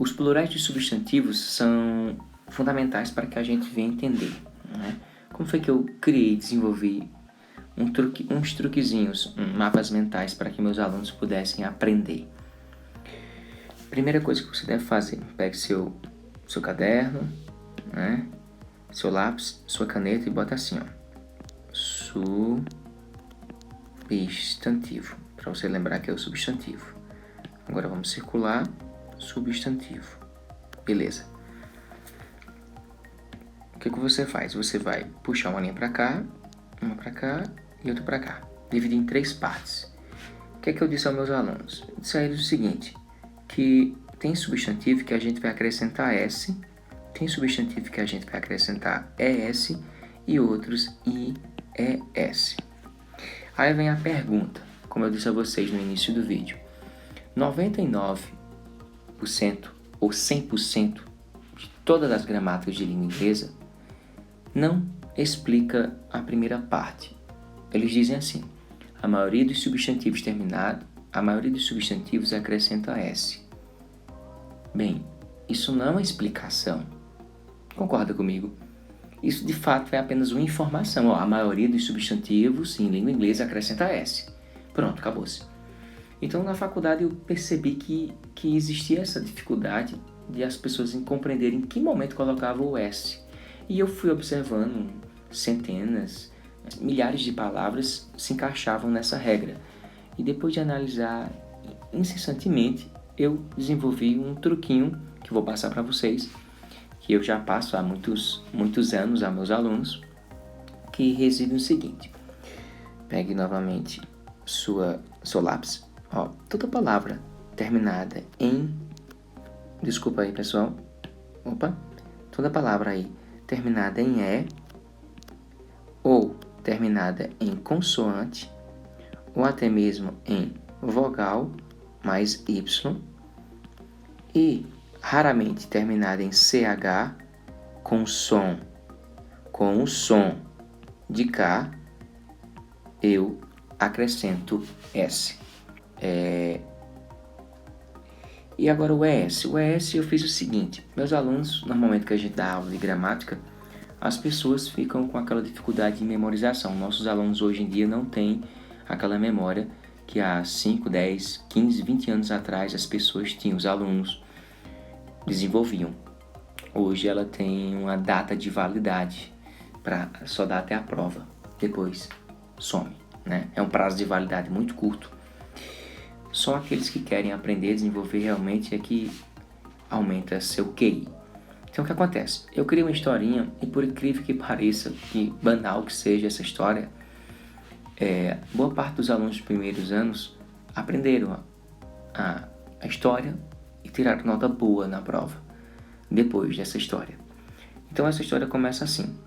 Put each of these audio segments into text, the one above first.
Os plurais de substantivos são fundamentais para que a gente venha entender, né? Como foi que eu desenvolvi uns truquezinhos, mapas mentais para que meus alunos pudessem aprender? Primeira coisa que você deve fazer, pegue seu caderno, né? Seu lápis, sua caneta e bota assim, ó, substantivo, para você lembrar que é o substantivo. Agora vamos circular substantivo. Beleza. O que você faz? Você vai puxar uma linha para cá e outra para cá. Dividir em 3 partes. O que eu disse aos meus alunos? Eu disse a eles o seguinte, que tem substantivo que a gente vai acrescentar S, tem substantivo que a gente vai acrescentar ES e outros IES. Aí vem a pergunta, como eu disse a vocês no início do vídeo. 99% ou 100% de todas as gramáticas de língua inglesa não explica a primeira parte. Eles dizem assim, a maioria dos substantivos acrescenta S. Bem, isso não é uma explicação. Concorda comigo? Isso de fato é apenas uma informação. A maioria dos substantivos em língua inglesa acrescenta S. Pronto, acabou-se. Então, na faculdade eu percebi que existia essa dificuldade de as pessoas compreenderem em que momento colocava o S. E eu fui observando centenas, milhares de palavras se encaixavam nessa regra. E depois de analisar incessantemente, eu desenvolvi um truquinho que vou passar para vocês, que eu já passo há muitos anos a meus alunos, que reside no seguinte. Pegue novamente seu lápis. Ó, toda palavra terminada em... Desculpa aí, pessoal. Toda palavra aí terminada em E ou terminada em consoante ou até mesmo em vogal mais Y e raramente terminada em CH com o som de K, eu acrescento S. E agora o ES. O ES eu fiz o seguinte, meus alunos, normalmente que a gente dá aula de gramática, as pessoas ficam com aquela dificuldade de memorização. Nossos alunos hoje em dia não têm aquela memória que há 5, 10, 15, 20 anos atrás as pessoas tinham, os alunos desenvolviam. Hoje ela tem uma data de validade, só dá até a prova, depois some, né? É um prazo de validade muito curto. Só aqueles que querem aprender a desenvolver realmente é que aumenta seu QI. Então o que acontece? Eu criei uma historinha e por incrível que pareça, que banal que seja essa história, boa parte dos alunos dos primeiros anos aprenderam a história e tiraram nota boa na prova, depois dessa história. Então essa história começa assim.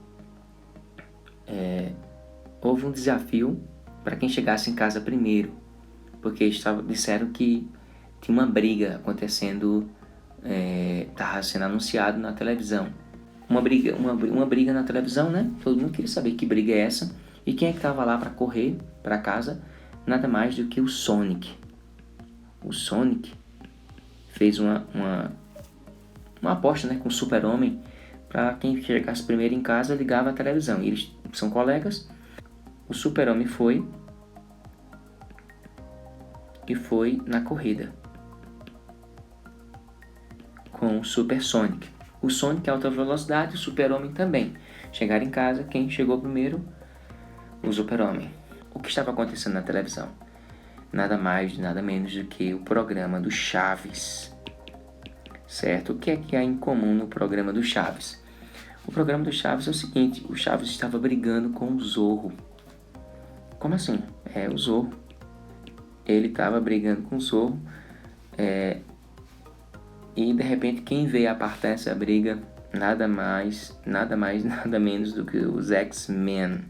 Houve um desafio para quem chegasse em casa primeiro, porque disseram que tinha uma briga acontecendo, estava sendo anunciado na televisão. Uma briga na televisão, né? Todo mundo queria saber que briga é essa. E quem é que estava lá para correr para casa? Nada mais do que o Sonic. O Sonic fez uma aposta, né, com o Super-Homem, para quem chegasse primeiro em casa ligava a televisão. E eles são colegas. O Super-Homem foi na corrida com o Super Sonic. O Sonic é alta velocidade, o Super-Homem também. Chegaram em casa, quem chegou primeiro? O Super-Homem. O que estava acontecendo na televisão? Nada mais, nada menos do que o programa do Chaves. Certo? O que há em comum no programa do Chaves? O programa do Chaves é o seguinte, o Chaves estava brigando com o Zorro. Como assim? O Zorro. Ele estava brigando com o Zorro, e de repente quem veio apartar essa briga? Nada menos do que os X-Men.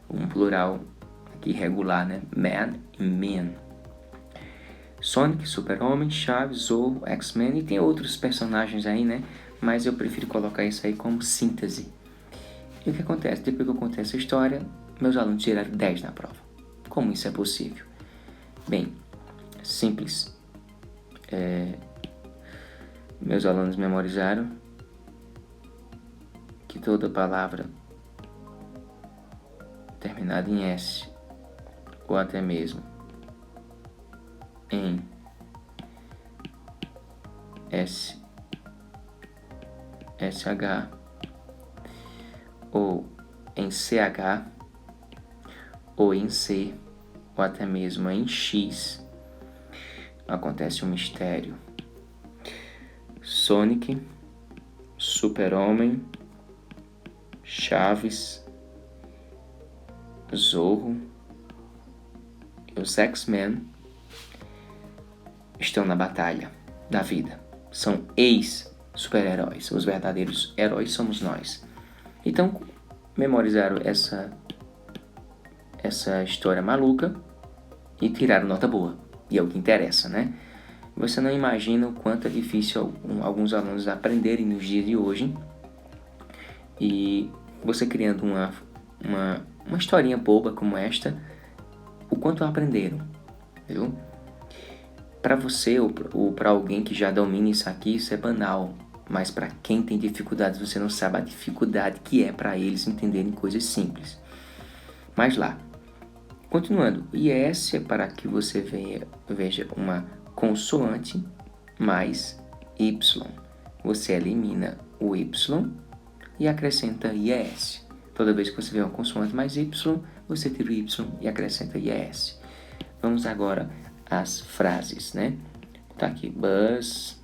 Um plural aqui regular, né? Man e Men. Sonic, Super-Homem, Chaves, Zorro, X-Men e tem outros personagens aí, né? Mas eu prefiro colocar isso aí como síntese. E o que acontece? Depois que eu contei essa história, meus alunos tiraram 10 na prova. Como isso é possível? Bem, simples. Meus alunos memorizaram que toda palavra terminada em S, ou até mesmo em S, SH, ou em CH, ou em C, ou até mesmo em X, acontece um mistério. Sonic, Super-Homem, Chaves, Zorro e os X-Men estão na batalha da vida. São ex-super-heróis. Os verdadeiros heróis somos nós. Então, memorizaram essa história maluca e tiraram nota boa. E é o que interessa, né? Você não imagina o quanto é difícil alguns alunos aprenderem nos dias de hoje. E você criando uma historinha boba como esta, o quanto aprenderam, viu? Para você ou para alguém que já domina isso aqui, isso é banal. Mas para quem tem dificuldades, você não sabe a dificuldade que é para eles entenderem coisas simples. Mas lá, continuando, IS é para que você veja uma consoante mais Y. Você elimina o Y e acrescenta IS. Toda vez que você vê uma consoante mais Y, você tira o Y e acrescenta IS. Vamos agora às frases, né? Tá aqui, bus,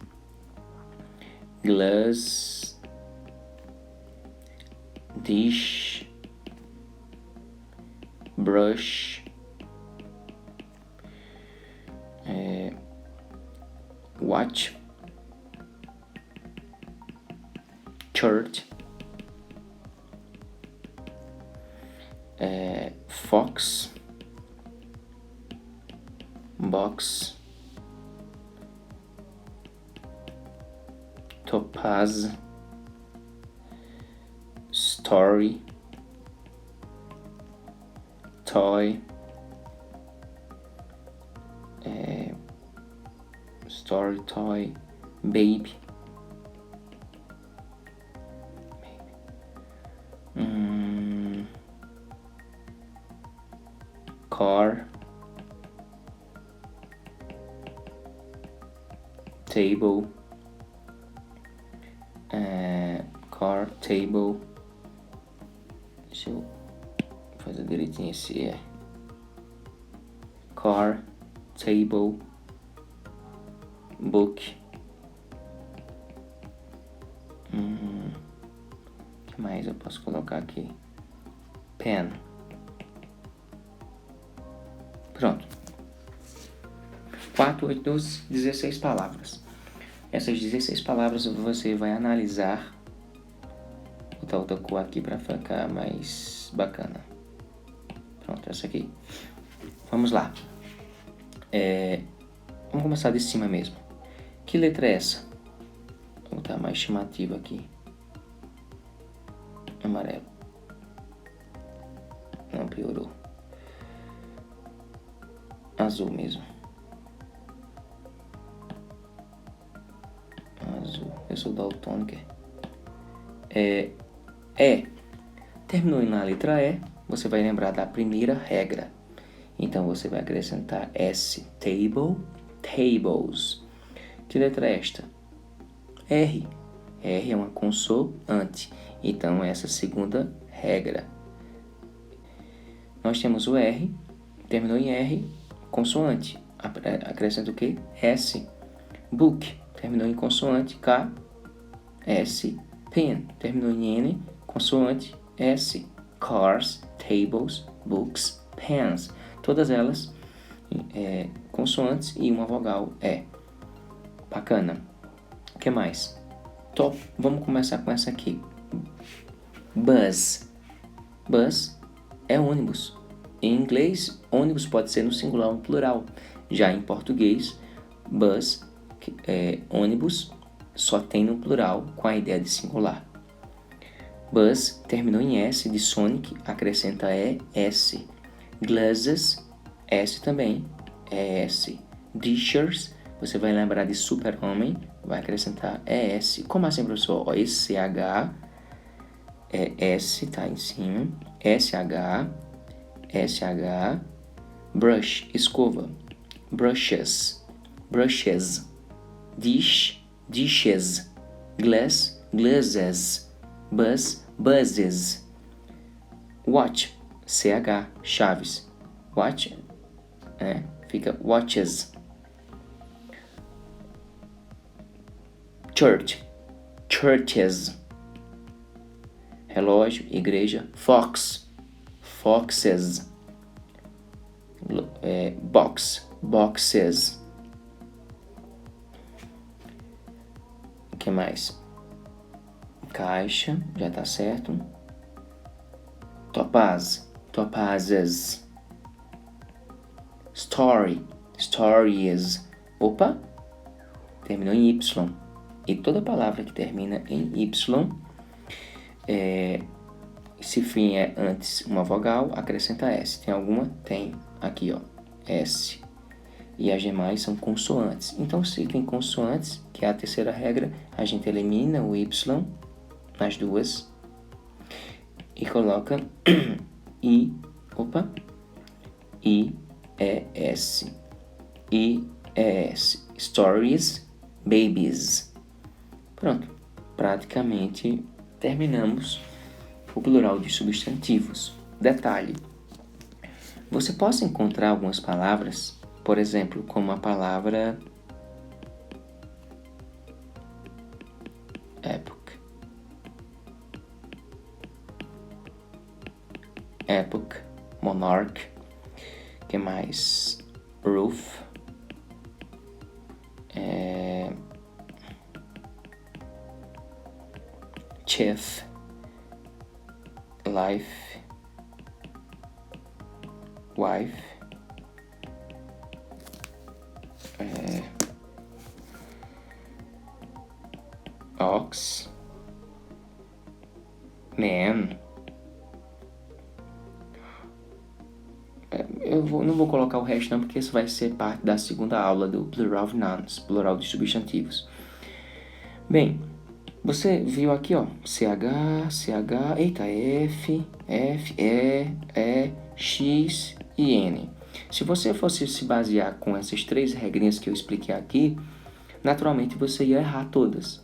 glass, dish, brush, watch, church, fox, box, topaz, story, toy, story, toy, baby, car, table, car, table. Deixa eu fazer direitinho esse car, table, book. O que mais eu posso colocar aqui? Pen. Pronto. 4, 8, 12, 16 palavras. Essas 16 palavras você vai analisar. Vou botar outra cor aqui para ficar mais bacana. Pronto, essa aqui. Vamos lá. Vamos começar de cima mesmo. Que letra é essa? Vou botar mais chamativa aqui. Amarelo. Não, piorou. Azul mesmo. Azul. Eu sou daltônica. Terminou na letra E, você vai lembrar da primeira regra. Então você vai acrescentar S, table, tables. Que letra é esta? R. R é uma consoante. Então essa segunda regra. Nós temos o R, terminou em R, consoante. Acrescenta o quê? S. Book, terminou em consoante, K, S. Pen, terminou em N, consoante, S. Cars, tables, books, pens. Todas elas consoantes e uma vogal E. Bacana. O que mais? Top. Vamos começar com essa aqui. Bus. Bus é ônibus. Em inglês, ônibus pode ser no singular ou no plural. Já em português, bus, ônibus, só tem no plural com a ideia de singular. Bus terminou em S de Sonic, acrescenta S. Glasses, S também, S. Dishers, você vai lembrar de Super-Homem, vai acrescentar ES. Como assim, professor? Ó, esse CH é S, tá em cima. SH, brush, escova. Brushes, dish, dishes, glass, glasses, buzz, buzzes. Watch, CH, chaves. Watch, fica watches. Church, churches. Relógio, igreja. Fox, foxes. Box, boxes. O que mais? Caixa, já tá certo. Topaz, topazes. Story, stories. Opa, terminou em Y. E toda palavra que termina em Y, se fim é antes uma vogal, acrescenta S. Tem alguma? Tem. Aqui, ó, S. E as demais são consoantes. Então, se tem consoantes, que é a terceira regra, a gente elimina o Y nas duas e coloca I, I-E-S. I-E-S. Stories, babies. Pronto. Praticamente terminamos o plural de substantivos. Detalhe. Você pode encontrar algumas palavras, por exemplo, como a palavra epoch, monarch, que mais? Roof, chief, life, wife, ox, man. Não vou colocar o resto não, porque isso vai ser parte da segunda aula do plural of nouns, plural de substantivos. Bem, você viu aqui, ó, eita, F, E, X e N. Se você fosse se basear com essas três regrinhas que eu expliquei aqui, naturalmente você ia errar todas.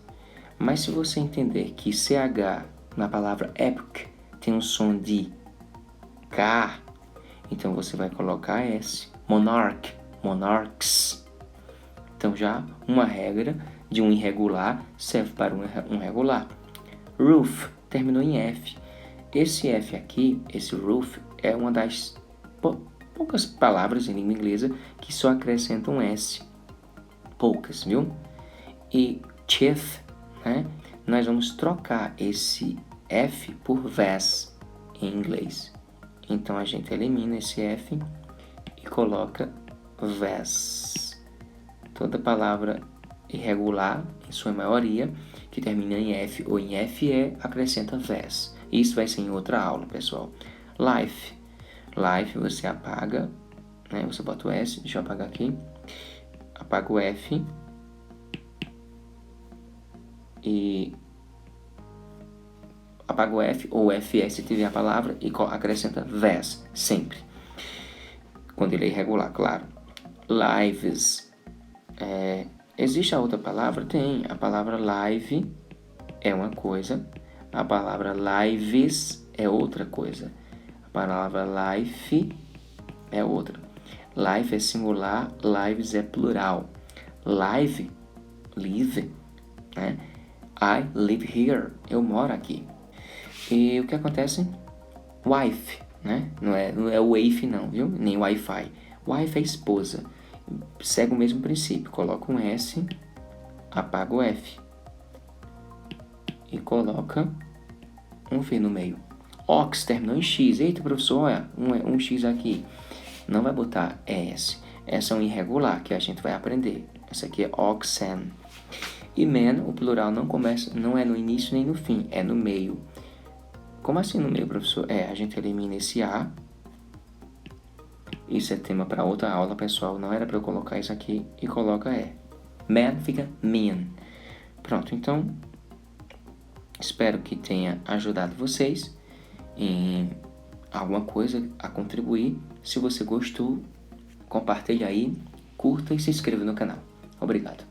Mas se você entender que CH na palavra epoch tem um som de K, então você vai colocar S. Monarch, monarchs. Então já uma regra de um irregular serve para um regular. Roof terminou em F. Esse F aqui, esse roof, é uma das poucas palavras em língua inglesa que só acrescentam S. Poucas, viu? E chief, né? Nós vamos trocar esse F por vest em inglês. Então a gente elimina esse F e coloca vest. Toda palavra irregular, em sua maioria, que termina em F ou em FE, acrescenta vest. Isso vai ser em outra aula, pessoal. Life. Life você apaga, né? Você bota o S, deixa eu apagar aqui. Apaga o F. E apaga o F ou FS se tiver a palavra e acrescenta vest, sempre. Quando ele é irregular, claro. Lives. Existe a outra palavra? Tem. A palavra live é uma coisa. A palavra lives é outra coisa. A palavra life é outra. Life é singular, lives é plural. Live, live, né? I live here. Eu moro aqui. E o que acontece? Wife, né? Não é wife não, viu? Nem Wi-Fi. Wife é esposa. Segue o mesmo princípio. Coloca um S, apaga o F. E coloca um V no meio. Ox terminou em X. Eita, professor, olha, um X aqui. Não vai botar S. Essa é um irregular que a gente vai aprender. Essa aqui é oxen. E man, o plural não é no início nem no fim, é no meio. Como assim no meio, professor? A gente elimina esse A. Isso é tema para outra aula, pessoal. Não era para eu colocar isso aqui e coloca E. Man fica mean. Pronto, então espero que tenha ajudado vocês em alguma coisa a contribuir. Se você gostou, compartilhe aí, curta e se inscreva no canal. Obrigado.